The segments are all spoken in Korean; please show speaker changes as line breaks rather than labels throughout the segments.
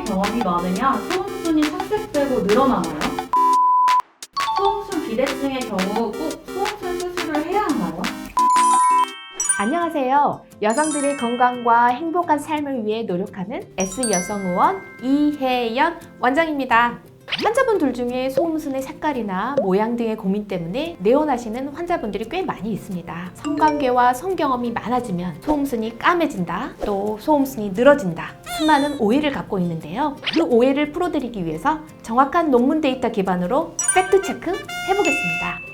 경험이 많으면 소음순이 착색되고 늘어나나요? 소음순 비대증의 경우 꼭 소음순 수술을 해야 하나요?
안녕하세요. 여성들의 건강과 행복한 삶을 위해 노력하는 S여성의원 이혜연 원장입니다. 환자분들 중에 소음순의 색깔이나 모양 등의 고민 때문에 내원하시는 환자분들이 꽤 많이 있습니다. 성관계와 성경험이 많아지면 소음순이 까매진다, 또 소음순이 늘어진다, 수많은 오해를 갖고 있는데요. 그 오해를 풀어드리기 위해서 정확한 논문 데이터 기반으로 팩트 체크 해보겠습니다.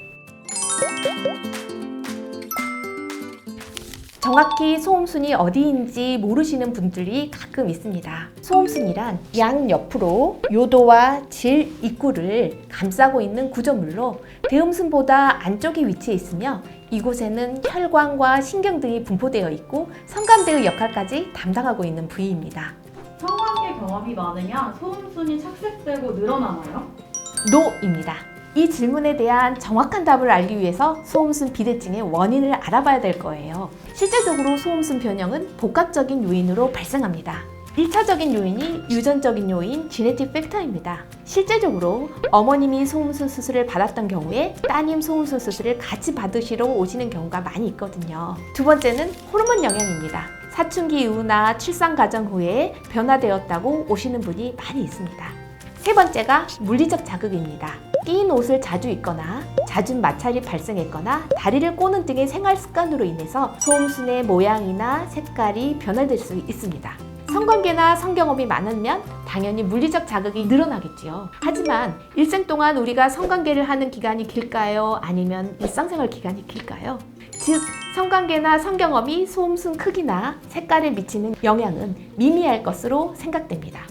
정확히 소음순이 어디인지 모르시는 분들이 가끔 있습니다. 소음순이란 양옆으로 요도와 질 입구를 감싸고 있는 구조물로 대음순보다 안쪽에 위치해 있으며 이곳에는 혈관과 신경 등이 분포되어 있고 성감대의 역할까지 담당하고 있는 부위입니다.
성관계 경험이 많으면 소음순이 착색되고 늘어나나요?
노입니다. 이 질문에 대한 정확한 답을 알기 위해서 소음순 비대증의 원인을 알아봐야 될 거예요. 실제적으로 소음순 변형은 복합적인 요인으로 발생합니다. 1차적인 요인이 유전적인 요인 지네틱 팩터입니다. 실제적으로 어머님이 소음순 수술을 받았던 경우에 따님 소음순 수술을 같이 받으시러 오시는 경우가 많이 있거든요. 두 번째는 호르몬 영향입니다. 사춘기 이후나 출산 과정 후에 변화되었다고 오시는 분이 많이 있습니다. 세 번째가 물리적 자극입니다. 낀 옷을 자주 입거나 잦은 마찰이 발생했거나 다리를 꼬는 등의 생활 습관으로 인해서 소음순의 모양이나 색깔이 변화될 수 있습니다. 성관계나 성경험이 많으면 당연히 물리적 자극이 늘어나겠지요. 하지만 일생 동안 우리가 성관계를 하는 기간이 길까요? 아니면 일상생활 기간이 길까요? 즉, 성관계나 성경험이 소음순 크기나 색깔에 미치는 영향은 미미할 것으로 생각됩니다.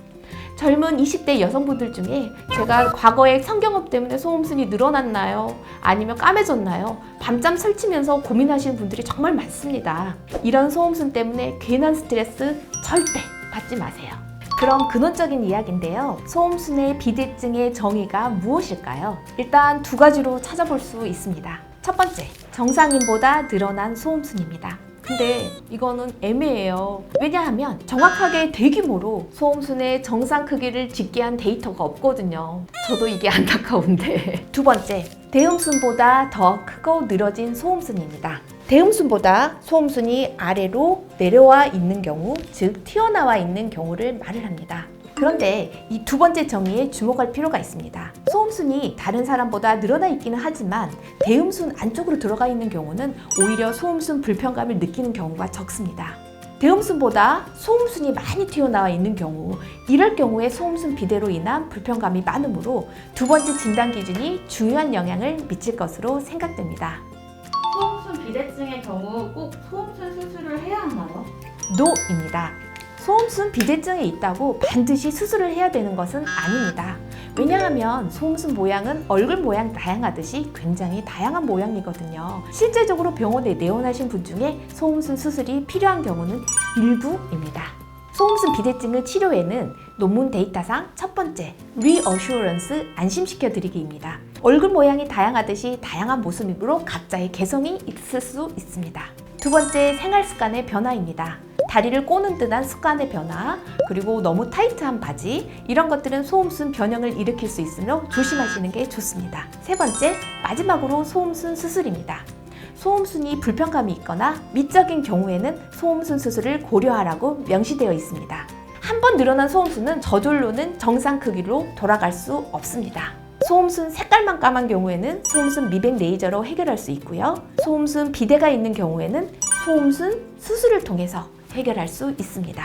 젊은 20대 여성분들 중에 제가 과거에 성경험 때문에 소음순이 늘어났나요? 아니면 까매졌나요? 밤잠 설치면서 고민하시는 분들이 정말 많습니다. 이런 소음순 때문에 괜한 스트레스 절대 받지 마세요. 그럼 근원적인 이야기인데요. 소음순의 비대증의 정의가 무엇일까요? 일단 두 가지로 찾아볼 수 있습니다. 첫 번째, 정상인보다 늘어난 소음순입니다. 근데 이거는 애매해요. 왜냐하면 정확하게 대규모로 소음순의 정상 크기를 집계한 데이터가 없거든요. 저도 이게 안타까운데. 두 번째, 대음순보다 더 크고 늘어진 소음순입니다. 대음순보다 소음순이 아래로 내려와 있는 경우, 즉 튀어나와 있는 경우를 말을 합니다. 그런데 이 두 번째 정의에 주목할 필요가 있습니다. 소음순이 다른 사람보다 늘어나 있기는 하지만 대음순 안쪽으로 들어가 있는 경우는 오히려 소음순 불편감을 느끼는 경우가 적습니다. 대음순보다 소음순이 많이 튀어나와 있는 경우, 이럴 경우에 소음순 비대로 인한 불편감이 많으므로 두 번째 진단 기준이 중요한 영향을 미칠 것으로 생각됩니다.
소음순 비대증의 경우 꼭 소음순 수술을 해야 하나요?
노입니다. 소음순 비대증이 있다고 반드시 수술을 해야 되는 것은 아닙니다. 왜냐하면 소음순 모양은 얼굴 모양 다양하듯이 굉장히 다양한 모양이거든요. 실제적으로 병원에 내원하신 분 중에 소음순 수술이 필요한 경우는 일부입니다. 소음순 비대증의 치료에는 논문 데이터상 첫 번째, 리어슈어런스 안심시켜드리기입니다. 얼굴 모양이 다양하듯이 다양한 모습으로 각자의 개성이 있을 수 있습니다. 두 번째, 생활 습관의 변화입니다. 다리를 꼬는 듯한 습관의 변화, 그리고 너무 타이트한 바지, 이런 것들은 소음순 변형을 일으킬 수 있으므로 조심하시는 게 좋습니다. 세 번째, 마지막으로 소음순 수술입니다. 소음순이 불편감이 있거나 미적인 경우에는 소음순 수술을 고려하라고 명시되어 있습니다. 한 번 늘어난 소음순은 저절로는 정상 크기로 돌아갈 수 없습니다. 소음순 색깔만 까만 경우에는 소음순 미백 레이저로 해결할 수 있고요. 소음순 비대가 있는 경우에는 소음순 수술을 통해서 해결할 수 있습니다.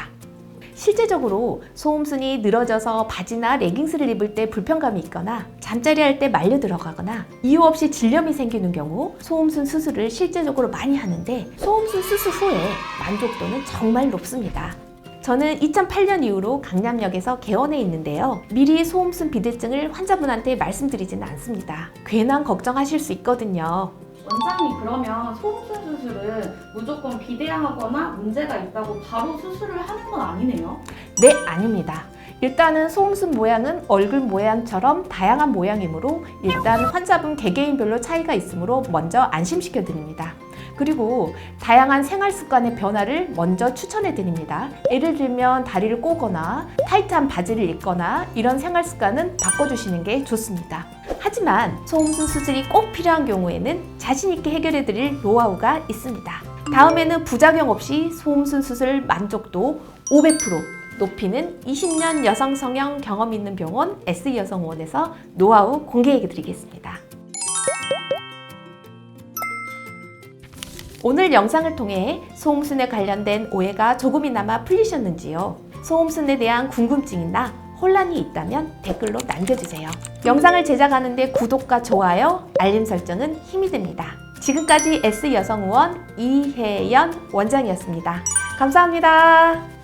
실제적으로 소음순이 늘어져서 바지나 레깅스를 입을 때 불편감이 있거나 잠자리 할 때 말려 들어가거나 이유 없이 질염이 생기는 경우 소음순 수술을 실제적으로 많이 하는데 소음순 수술 후에 만족도는 정말 높습니다. 저는 2008년 이후로 강남역에서 개원해 있는데요. 미리 소음순 비대증을 환자분한테 말씀드리지는 않습니다. 괜한 걱정하실 수 있거든요.
원장님, 그러면 소음순 수술은 무조건 비대하거나 문제가 있다고 바로 수술을 하는 건 아니네요?
네, 아닙니다. 일단은 소음순 모양은 얼굴 모양처럼 다양한 모양이므로 일단 환자분 개개인별로 차이가 있으므로 먼저 안심시켜 드립니다. 그리고 다양한 생활 습관의 변화를 먼저 추천해 드립니다. 예를 들면 다리를 꼬거나 타이트한 바지를 입거나 이런 생활 습관은 바꿔주시는 게 좋습니다. 하지만 소음순 수술이 꼭 필요한 경우에는 자신 있게 해결해 드릴 노하우가 있습니다. 다음에는 부작용 없이 소음순 수술 만족도 500% 높이는 20년 여성 성형 경험 있는 병원 S여성원에서 노하우 공개해 드리겠습니다. 오늘 영상을 통해 소음순에 관련된 오해가 조금이나마 풀리셨는지요? 소음순에 대한 궁금증이나 혼란이 있다면 댓글로 남겨주세요. 영상을 제작하는데 구독과 좋아요, 알림 설정은 힘이 됩니다. 지금까지 S여성의원 이혜연 원장이었습니다. 감사합니다.